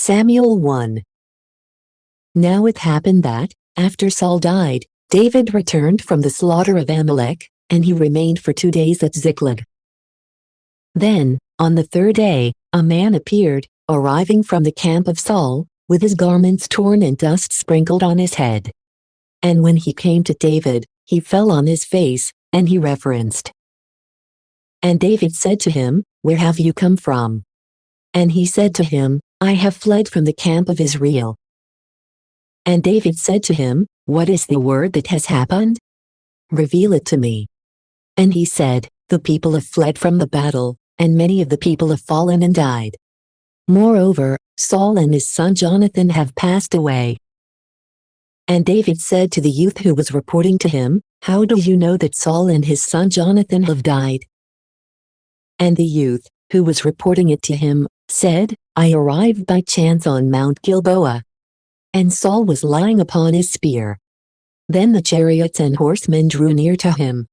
Samuel 1. Now it happened that, after Saul died, David returned from the slaughter of Amalek, and he remained for 2 days at Ziklag. Then, on the third day, a man appeared, arriving from the camp of Saul, with his garments torn and dust sprinkled on his head. And when he came to David, he fell on his face, and he reverenced. And David said to him, "Where have you come from?" And he said to him, "I have fled from the camp of Israel." And David said to him, "What is the word that has happened? Reveal it to me." And he said, "The people have fled from the battle, and many of the people have fallen and died. Moreover, Saul and his son Jonathan have passed away." And David said to the youth who was reporting to him, "How do you know that Saul and his son Jonathan have died?" And the youth, who was reporting it to him, said, "I arrived by chance on Mount Gilboa. And Saul was lying upon his spear. Then the chariots and horsemen drew near to him.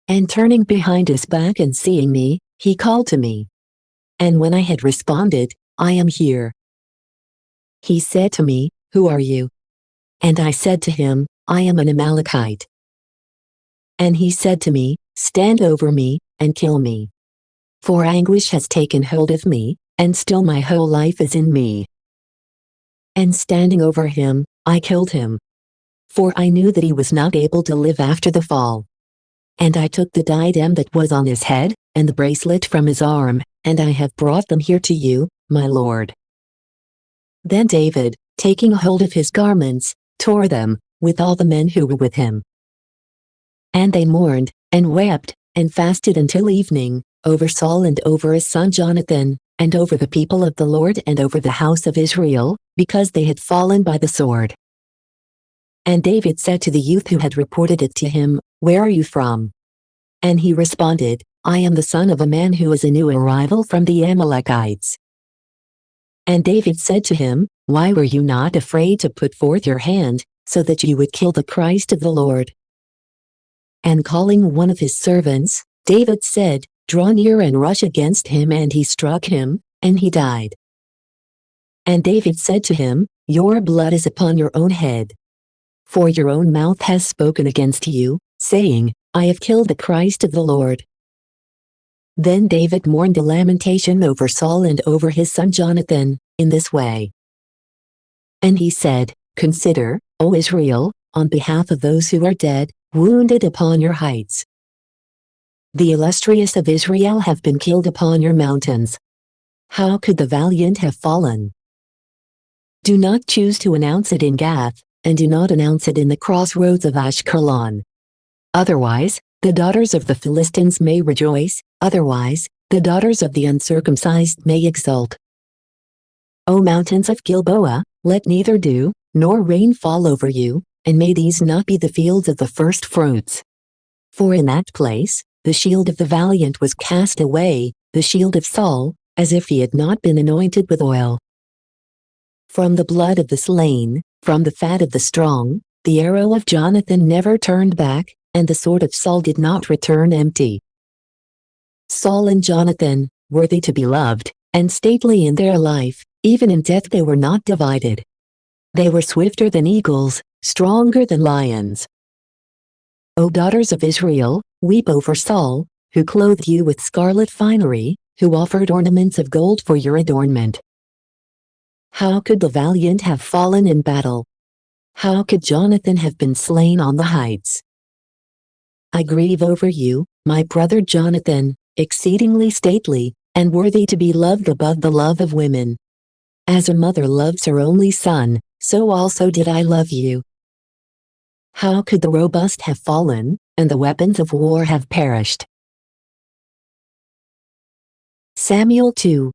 And turning behind his back and seeing me, he called to me. And when I had responded, 'I am here,' he said to me, 'Who are you?' And I said to him, 'I am an Amalekite.' And he said to me, 'Stand over me, and kill me. For anguish has taken hold of me, and still my whole life is in me.' And standing over him, I killed him. For I knew that he was not able to live after the fall. And I took the diadem that was on his head, and the bracelet from his arm, and I have brought them here to you, my lord." Then David, taking hold of his garments, tore them, with all the men who were with him. And they mourned, and wept, and fasted until evening, over Saul and over his son Jonathan, and over the people of the Lord and over the house of Israel, because they had fallen by the sword. And David said to the youth who had reported it to him, "Where are you from?" And he responded, "I am the son of a man who is a new arrival from the Amalekites." And David said to him, "Why were you not afraid to put forth your hand, so that you would kill the Christ of the Lord?" And calling one of his servants, David said, "Draw near and rush against him," and he struck him, and he died. And David said to him, "Your blood is upon your own head. For your own mouth has spoken against you, saying, 'I have killed the Christ of the Lord.'" Then David mourned a lamentation over Saul and over his son Jonathan, in this way. And he said, "Consider, O Israel, on behalf of those who are dead, wounded upon your heights. The illustrious of Israel have been killed upon your mountains. How could the valiant have fallen? Do not choose to announce it in Gath, and do not announce it in the crossroads of Ashkelon. Otherwise, the daughters of the Philistines may rejoice, otherwise, the daughters of the uncircumcised may exult. O mountains of Gilboa, let neither dew, nor rain fall over you, and may these not be the fields of the first fruits. For in that place, the shield of the valiant was cast away, the shield of Saul, as if he had not been anointed with oil. From the blood of the slain, from the fat of the strong, the arrow of Jonathan never turned back, and the sword of Saul did not return empty. Saul and Jonathan, worthy to be loved, and stately in their life, even in death they were not divided. They were swifter than eagles, stronger than lions. O daughters of Israel, weep over Saul, who clothed you with scarlet finery, who offered ornaments of gold for your adornment. How could the valiant have fallen in battle? How could Jonathan have been slain on the heights? I grieve over you, my brother Jonathan, exceedingly stately, and worthy to be loved above the love of women. As a mother loves her only son, so also did I love you. How could the robust have fallen, and the weapons of war have perished? Samuel 2.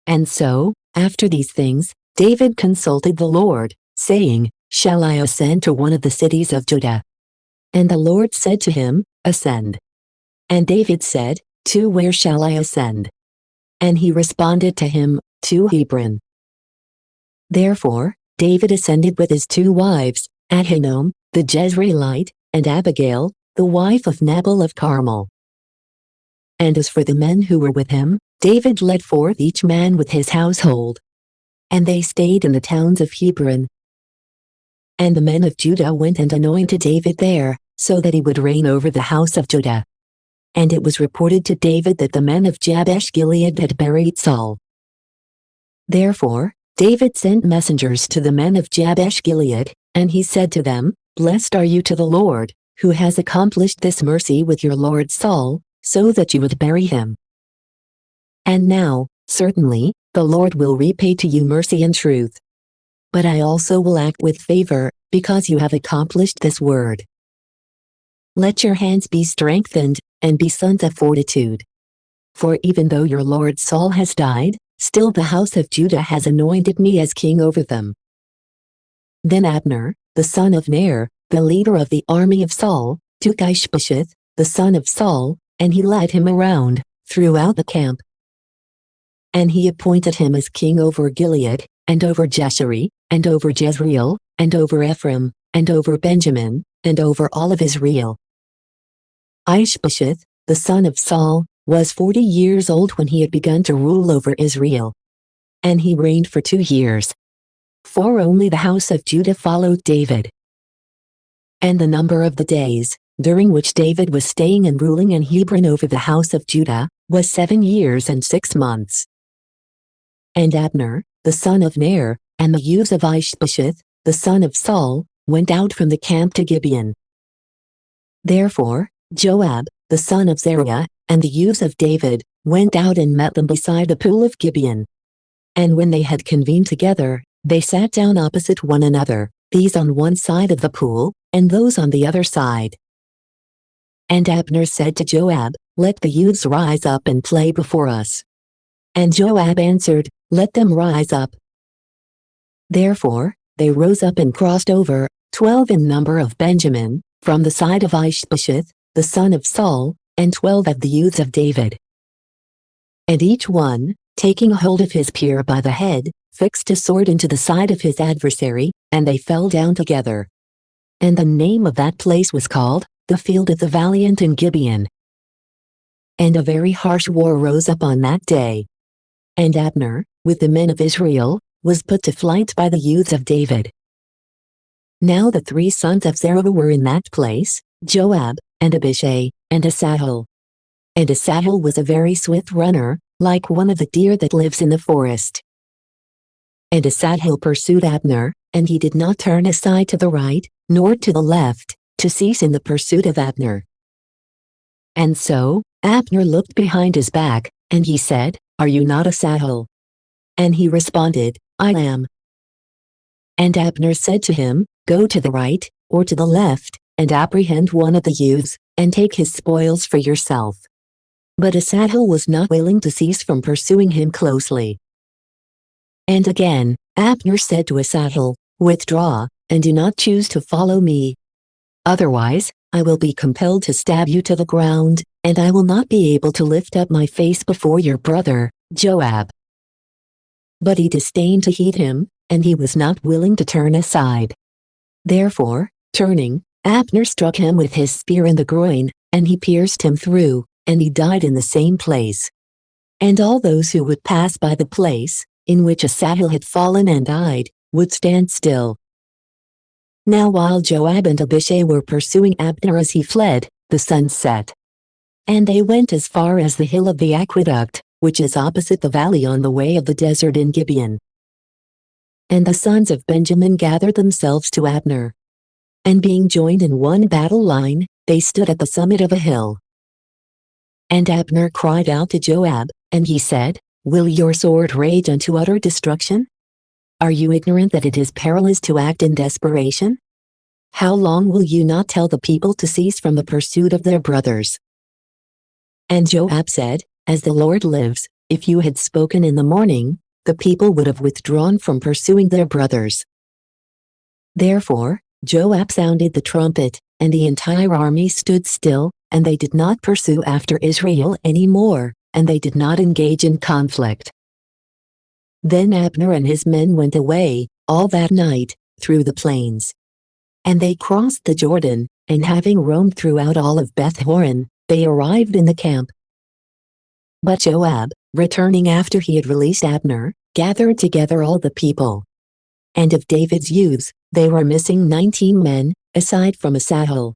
And so, after these things, David consulted the Lord, saying, "Shall I ascend to one of the cities of Judah?" And the Lord said to him, "Ascend." And David said, "To where shall I ascend?" And he responded to him, "To Hebron." Therefore, David ascended with his 2 wives, Ahinoam, the Jezreelite, and Abigail, the wife of Nabal of Carmel. And as for the men who were with him, David led forth each man with his household. And they stayed in the towns of Hebron. And the men of Judah went and anointed David there, so that he would reign over the house of Judah. And it was reported to David that the men of Jabesh Gilead had buried Saul. Therefore, David sent messengers to the men of Jabesh Gilead, and he said to them, Blessed are you to the Lord, who has accomplished this mercy with your lord Saul, so that you would bury him. And now, certainly, the Lord will repay to you mercy and truth. But I also will act with favor, because you have accomplished this word. Let your hands be strengthened, and be sons of fortitude. For even though your lord Saul has died, still the house of Judah has anointed me as king over them. Then Abner, the son of Ner, the leader of the army of Saul, took Ishbosheth, the son of Saul, and he led him around, throughout the camp. And he appointed him as king over Gilead, and over Jeshurun, and over Jezreel, and over Ephraim, and over Benjamin, and over all of Israel. Ishbosheth, the son of Saul, was 40 years old when he had begun to rule over Israel. And he reigned for 2 years. For only the house of Judah followed David. And the number of the days, during which David was staying and ruling in Hebron over the house of Judah, was 7 years and 6 months. And Abner, the son of Ner, and the youths of Ishbosheth, the son of Saul, went out from the camp to Gibeon. Therefore, Joab, the son of Zeruiah, and the youths of David, went out and met them beside the pool of Gibeon. And when they had convened together, they sat down opposite one another, these on one side of the pool, and those on the other side. And Abner said to Joab, Let the youths rise up and play before us. And Joab answered, Let them rise up. Therefore, they rose up and crossed over, 12 in number of Benjamin, from the side of Ishbosheth, the son of Saul, and 12 of the youths of David. And each one, taking hold of his peer by the head, fixed a sword into the side of his adversary, and they fell down together. And the name of that place was called, the Field of the Valiant in Gibeon. And a very harsh war rose up on that day. And Abner, with the men of Israel, was put to flight by the youths of David. Now the 3 sons of Zeruiah were in that place, Joab, and Abishai, and Asahel. And Asahel was a very swift runner, like one of the deer that lives in the forest. And Asahel pursued Abner, and he did not turn aside to the right, nor to the left, to cease in the pursuit of Abner. And so, Abner looked behind his back, and he said, Are you not Asahel? And he responded, I am. And Abner said to him, Go to the right, or to the left, and apprehend one of the youths, and take his spoils for yourself. But Asahel was not willing to cease from pursuing him closely. And again, Abner said to Asahel, Withdraw, and do not choose to follow me. Otherwise, I will be compelled to stab you to the ground, and I will not be able to lift up my face before your brother, Joab. But he disdained to heed him, and he was not willing to turn aside. Therefore, turning, Abner struck him with his spear in the groin, and he pierced him through, and he died in the same place. And all those who would pass by the place, in which Asahel had fallen and died, would stand still. Now while Joab and Abishai were pursuing Abner as he fled, the sun set. And they went as far as the hill of the aqueduct, which is opposite the valley on the way of the desert in Gibeon. And the sons of Benjamin gathered themselves to Abner. And being joined in one battle line, they stood at the summit of a hill. And Abner cried out to Joab, and he said, Will your sword rage unto utter destruction? Are you ignorant that it is perilous to act in desperation? How long will you not tell the people to cease from the pursuit of their brothers? And Joab said, As the Lord lives, if you had spoken in the morning, the people would have withdrawn from pursuing their brothers. Therefore, Joab sounded the trumpet, and the entire army stood still, and they did not pursue after Israel any more, and they did not engage in conflict. Then Abner and his men went away, all that night, through the plains. And they crossed the Jordan, and having roamed throughout all of Beth-horon, they arrived in the camp. But Joab, returning after he had released Abner, gathered together all the people. And of David's youths, they were missing 19 men, aside from Asahel.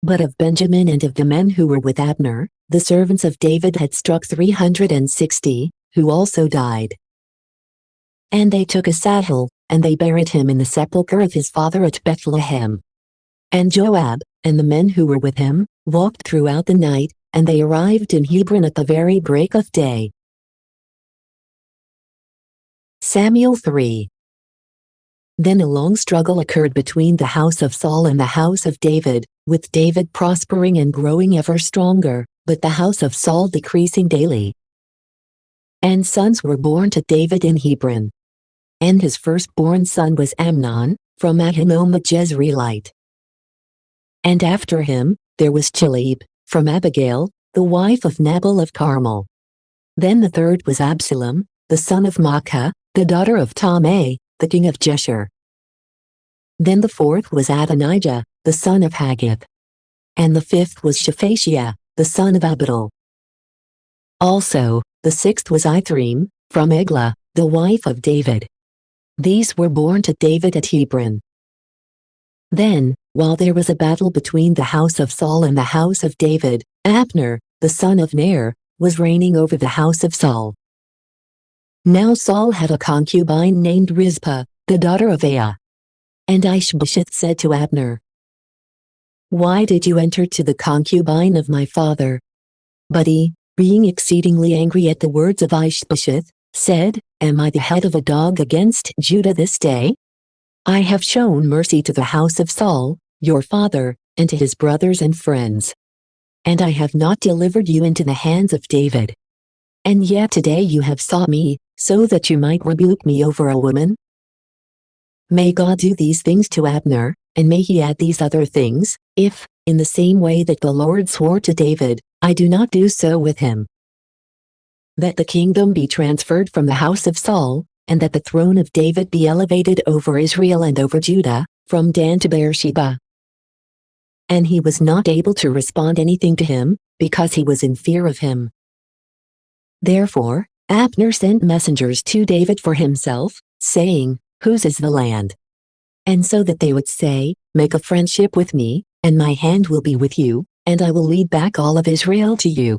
But of Benjamin and of the men who were with Abner, the servants of David had struck 360, who also died. And they took Asahel, and they buried him in the sepulchre of his father at Bethlehem. And Joab, and the men who were with him, walked throughout the night, and they arrived in Hebron at the very break of day. Samuel 3. Then a long struggle occurred between the house of Saul and the house of David, with David prospering and growing ever stronger, but the house of Saul decreasing daily. And sons were born to David in Hebron. And his firstborn son was Amnon, from Ahinoam the Jezreelite. And after him, there was Chileab, from Abigail, the wife of Nabal of Carmel. Then the third was Absalom, the son of Maacah, the daughter of Talmai, the king of Geshur. Then the fourth was Adonijah, the son of Haggith. And the fifth was Shephatiah, the son of Abidal. Also, the sixth was Ithream, from Eglah, the wife of David. These were born to David at Hebron. Then, while there was a battle between the house of Saul and the house of David, Abner, the son of Ner, was reigning over the house of Saul. Now Saul had a concubine named Rizpah, the daughter of Aiah. And Ishbosheth said to Abner, "Why did you enter to the concubine of my father?" But he, being exceedingly angry at the words of Ishbosheth, said, "Am I the head of a dog against Judah this day? I have shown mercy to the house of Saul, your father, and to his brothers and friends. And I have not delivered you into the hands of David. And yet today you have sought me, so that you might rebuke me over a woman? May God do these things to Abner, and may he add these other things, if, in the same way that the Lord swore to David, I do not do so with him. That the kingdom be transferred from the house of Saul, and that the throne of David be elevated over Israel and over Judah, from Dan to Beersheba." And he was not able to respond anything to him, because he was in fear of him. Therefore, Abner sent messengers to David for himself, saying, "Whose is the land?" And so that they would say, "Make a friendship with me, and my hand will be with you, and I will lead back all of Israel to you."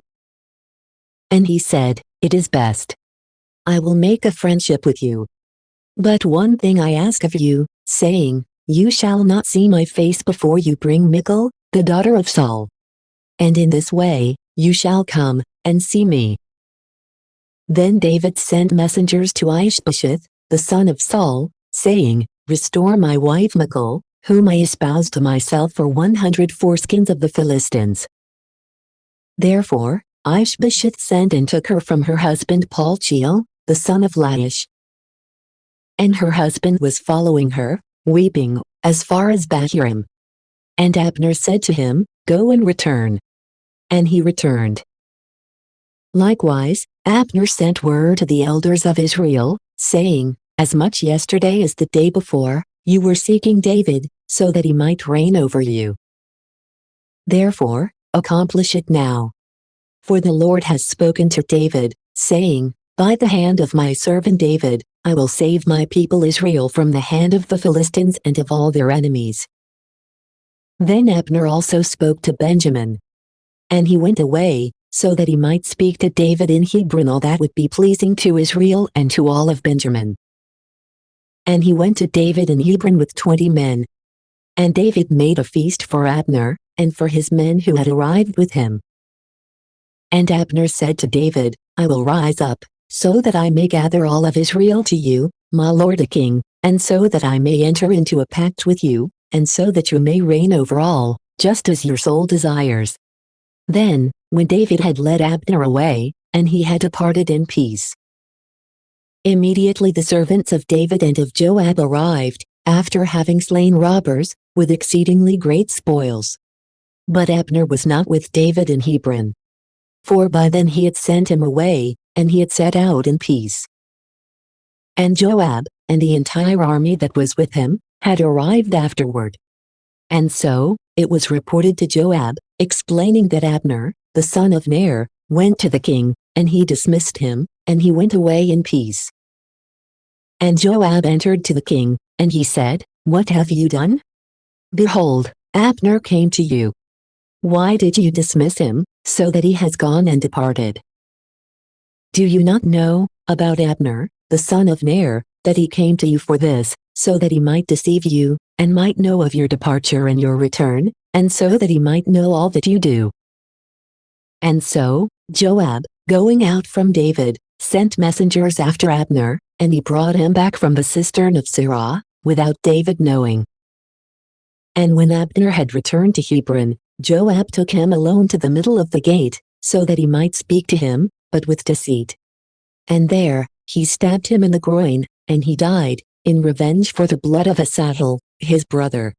And he said, "It is best. I will make a friendship with you. But one thing I ask of you, saying, You shall not see my face before you bring Michal, the daughter of Saul. And in this way, you shall come, and see me." Then David sent messengers to Ishbosheth, the son of Saul, saying, "Restore my wife Michal, whom I espoused to myself for 100 foreskins of the Philistines." Therefore, Ishbosheth sent and took her from her husband Paltiel, the son of Laish. And her husband was following her, weeping, as far as Bahurim. And Abner said to him, "Go and return." And he returned. Likewise, Abner sent word to the elders of Israel, saying, "As much yesterday as the day before, you were seeking David, so that he might reign over you. Therefore, accomplish it now. For the Lord has spoken to David, saying, By the hand of my servant David, I will save my people Israel from the hand of the Philistines and of all their enemies." Then Abner also spoke to Benjamin. And he went away, so that he might speak to David in Hebron all that would be pleasing to Israel and to all of Benjamin. And he went to David in Hebron with 20 men. And David made a feast for Abner, and for his men who had arrived with him. And Abner said to David, "I will rise up, so that I may gather all of Israel to you, my lord the king, and so that I may enter into a pact with you, and so that you may reign over all, just as your soul desires." Then, when David had led Abner away, and he had departed in peace, immediately the servants of David and of Joab arrived, after having slain robbers, with exceedingly great spoils. But Abner was not with David in Hebron. For by then he had sent him away, and he had set out in peace. And Joab, and the entire army that was with him, had arrived afterward. And so, it was reported to Joab, explaining that Abner, the son of Ner, went to the king, and he dismissed him, and he went away in peace. And Joab entered to the king, and he said, "What have you done? Behold, Abner came to you. Why did you dismiss him, so that he has gone and departed? Do you not know about Abner, the son of Ner, that he came to you for this, so that he might deceive you, and might know of your departure and your return, and so that he might know all that you do?" And so, Joab, going out from David, sent messengers after Abner, and he brought him back from the cistern of Sirah, without David knowing. And when Abner had returned to Hebron, Joab took him alone to the middle of the gate, so that he might speak to him, but with deceit. And there, he stabbed him in the groin, and he died, in revenge for the blood of Asahel, his brother.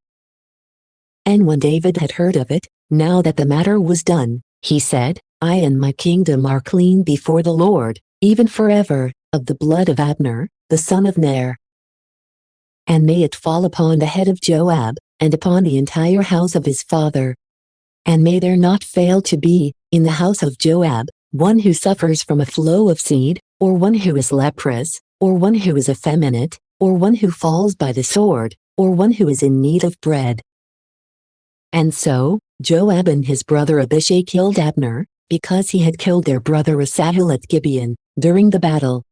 And when David had heard of it, now that the matter was done, he said, "I and my kingdom are clean before the Lord, even forever, of the blood of Abner, the son of Ner. And may it fall upon the head of Joab, and upon the entire house of his father. And may there not fail to be, in the house of Joab, one who suffers from a flow of seed, or one who is leprous, or one who is effeminate, or one who falls by the sword, or one who is in need of bread." And so, Joab and his brother Abishai killed Abner, because he had killed their brother Asahel at Gibeon, during the battle.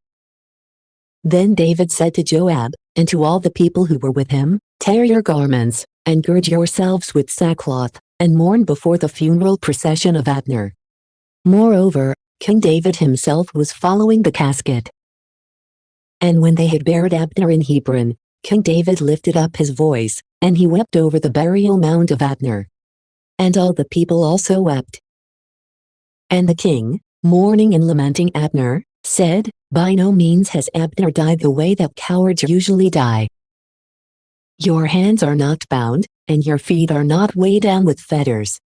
Then David said to Joab, and to all the people who were with him, "Tear your garments, and gird yourselves with sackcloth, and mourn before the funeral procession of Abner." Moreover, King David himself was following the casket. And when they had buried Abner in Hebron, King David lifted up his voice, and he wept over the burial mound of Abner. And all the people also wept. And the king, mourning and lamenting Abner, said, "By no means has Abner died the way that cowards usually die. Your hands are not bound, and your feet are not weighed down with fetters.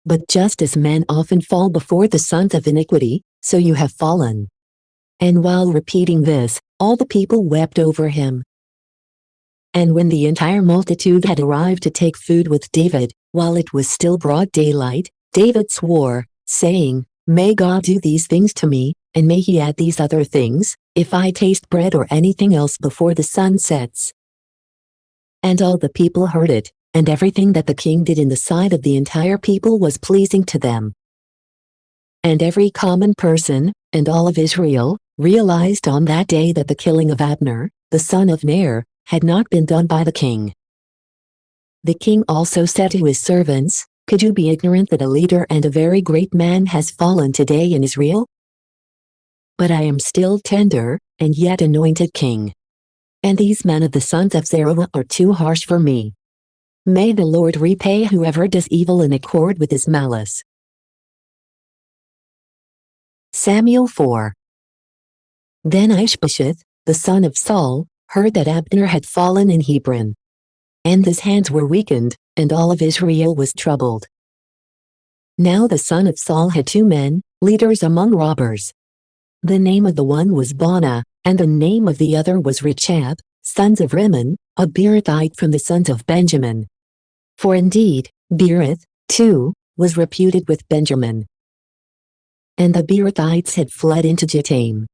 But just as men often fall before the sons of iniquity, so you have fallen." And while repeating this, all the people wept over him. And when the entire multitude had arrived to take food with David, while it was still broad daylight, David swore, saying, "May God do these things to me, and may he add these other things, if I taste bread or anything else before the sun sets." And all the people heard it, and everything that the king did in the sight of the entire people was pleasing to them. And every common person, and all of Israel, realized on that day that the killing of Abner, the son of Ner, had not been done by the king. The king also said to his servants, "Could you be ignorant that a leader and a very great man has fallen today in Israel? But I am still tender, and yet anointed king. And these men of the sons of Zeruiah are too harsh for me. May the Lord repay whoever does evil in accord with his malice." Samuel 4. Then Ishbosheth, the son of Saul, heard that Abner had fallen in Hebron. And his hands were weakened, and all of Israel was troubled. Now the son of Saul had 2 men, leaders among robbers. The name of the one was Baanah, and the name of the other was Rechab, sons of Rimmon, a Beerothite from the sons of Benjamin. For indeed, Beeroth, too, was reputed with Benjamin. And the Beerothites had fled into Jitaim.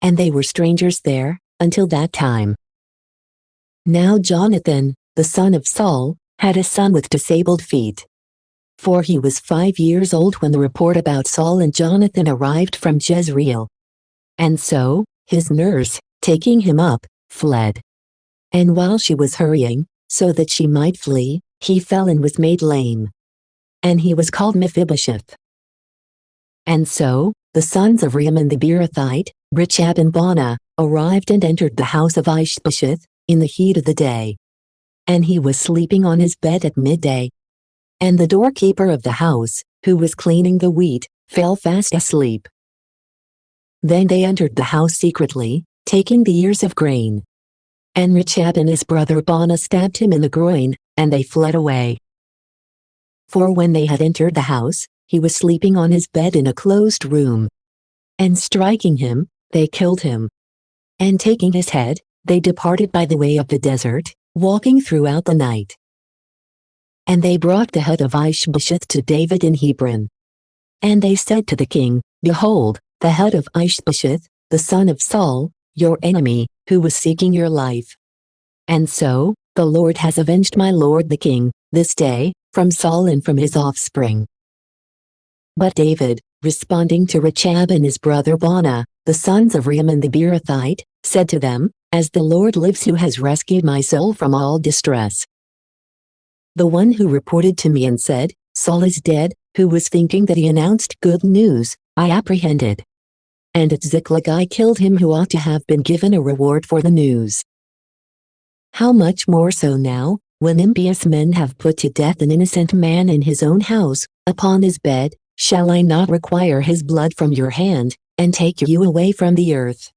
And they were strangers there, until that time. Now Jonathan, the son of Saul, had a son with disabled feet. For he was 5 years old when the report about Saul and Jonathan arrived from Jezreel. And so, his nurse, taking him up, fled. And while she was hurrying, so that she might flee, he fell and was made lame. And he was called Mephibosheth. And so, the sons of Rimmon the Beerothite, Rechab and Baanah, arrived and entered the house of Ishbosheth, in the heat of the day. And he was sleeping on his bed at midday. And the doorkeeper of the house, who was cleaning the wheat, fell fast asleep. Then they entered the house secretly, taking the ears of grain. And Rechab and his brother Baanah stabbed him in the groin, and they fled away. For when they had entered the house, he was sleeping on his bed in a closed room. And striking him, they killed him. And taking his head, they departed by the way of the desert, walking throughout the night. And they brought the head of Ishbosheth to David in Hebron. And they said to the king, Behold, the head of Ishbosheth, the son of Saul, your enemy, who was seeking your life. And so, the Lord has avenged my lord the king, this day, from Saul and from his offspring." But David, responding to Rechab and his brother Baanah, the sons of Rimmon the Beerothite, said to them, "As the Lord lives who has rescued my soul from all distress, the one who reported to me and said, 'Saul is dead,' who was thinking that he announced good news, I apprehended. And at Ziklag I killed him who ought to have been given a reward for the news. How much more so now, when impious men have put to death an innocent man in his own house, upon his bed, shall I not require his blood from your hand, and take you away from the earth?"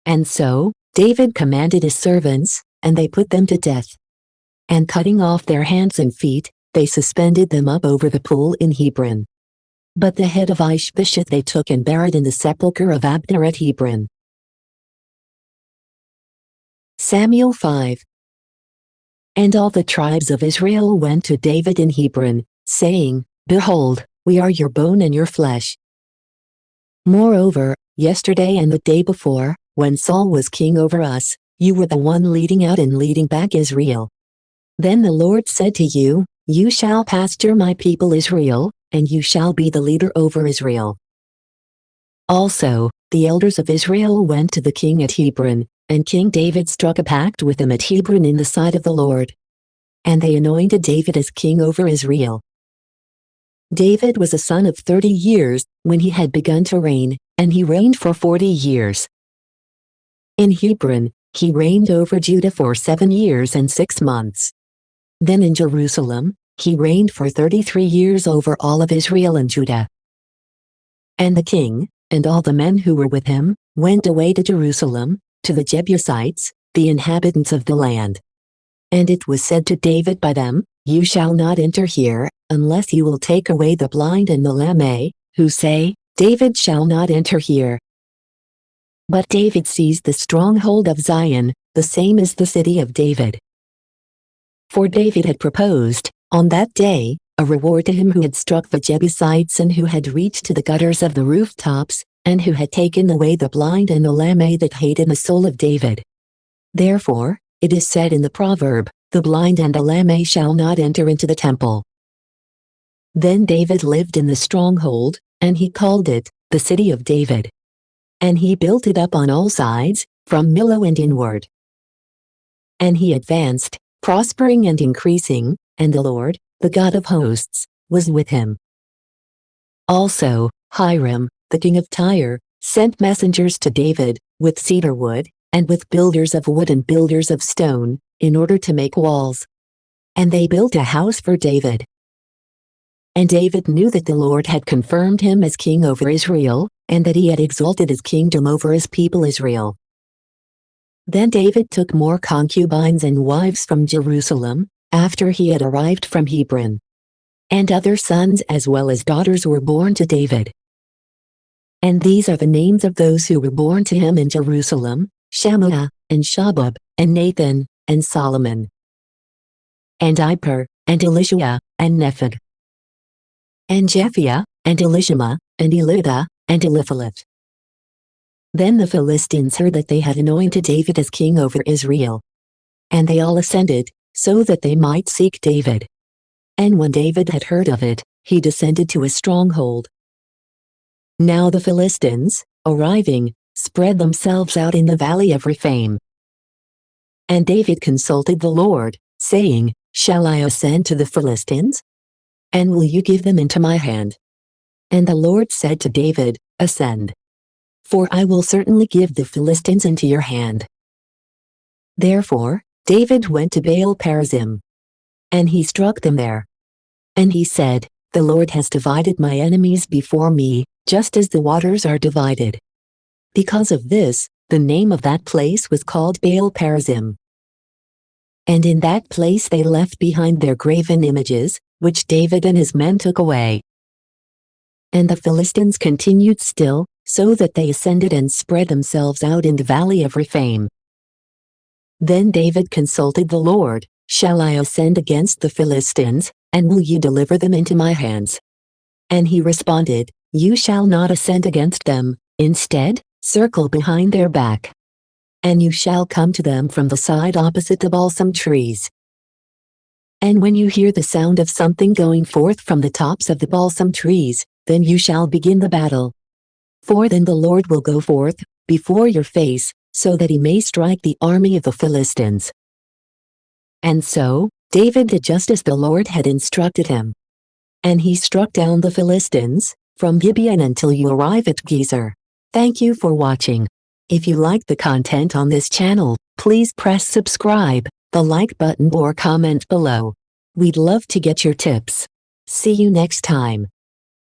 And so, David commanded his servants, and they put them to death. And cutting off their hands and feet, they suspended them up over the pool in Hebron. But the head of Ishbosheth they took and buried in the sepulchre of Abner at Hebron. Samuel 5. And all the tribes of Israel went to David in Hebron, saying, "Behold, we are your bone and your flesh." Moreover, yesterday and the day before, when Saul was king over us, you were the one leading out and leading back Israel. Then the Lord said to you, "You shall pasture my people Israel, and you shall be the leader over Israel." Also, the elders of Israel went to the king at Hebron, and King David struck a pact with them at Hebron in the sight of the Lord. And they anointed David as king over Israel. David was a son of 30 years, when he had begun to reign, and he reigned for 40 years. In Hebron, he reigned over Judah for 7 years and 6 months. Then in Jerusalem, he reigned for 33 years over all of Israel and Judah. And the king, and all the men who were with him, went away to Jerusalem, to the Jebusites, the inhabitants of the land. And it was said to David by them, "You shall not enter here, unless you will take away the blind and the lame, who say, 'David shall not enter here.'" But David seized the stronghold of Zion, the same as the city of David. For David had proposed, on that day, a reward to him who had struck the Jebusites and who had reached to the gutters of the rooftops, and who had taken away the blind and the lame that hated the soul of David. Therefore, it is said in the proverb, "The blind and the lame shall not enter into the temple." Then David lived in the stronghold, and he called it, the city of David. And he built it up on all sides, from Millo and inward. And he advanced, prospering and increasing, and the Lord, the God of hosts, was with him. Also, Hiram, the king of Tyre, sent messengers to David, with cedar wood, and with builders of wood and builders of stone, in order to make walls. And they built a house for David. And David knew that the Lord had confirmed him as king over Israel, and that he had exalted his kingdom over his people Israel. Then David took more concubines and wives from Jerusalem, after he had arrived from Hebron. And other sons as well as daughters were born to David. And these are the names of those who were born to him in Jerusalem: Shammah, and Shobab, and Nathan, and Solomon, and Iper, and Elishua, and Nepheg, and Japhiah, and Elishama, and Elidah, and Eliphalet. Then the Philistines heard that they had anointed David as king over Israel. And they all ascended, so that they might seek David. And when David had heard of it, he descended to his stronghold. Now the Philistines, arriving, spread themselves out in the valley of Rephaim. And David consulted the Lord, saying, "Shall I ascend to the Philistines? And will you give them into my hand?" And the Lord said to David, "Ascend. For I will certainly give the Philistines into your hand." Therefore, David went to Baal-perazim. And he struck them there. And he said, "The Lord has divided my enemies before me, just as the waters are divided." Because of this, the name of that place was called Baal-perazim. And in that place they left behind their graven images, which David and his men took away. And the Philistines continued still, so that they ascended and spread themselves out in the valley of Rephaim. Then David consulted the Lord, "Shall I ascend against the Philistines, and will you deliver them into my hands?" And he responded, You shall not ascend against them, instead, circle behind their back. And you shall come to them from the side opposite the balsam trees. And when you hear the sound of something going forth from the tops of the balsam trees, then you shall begin the battle. For then the Lord will go forth before your face, so that he may strike the army of the Philistines. And so, David did just as the Lord had instructed him. And he struck down the Philistines, from Gibeon until you arrive at Gezer. Thank you for watching. If you like the content on this channel, please press subscribe, the like button or comment below. We'd love to get your tips. See you next time.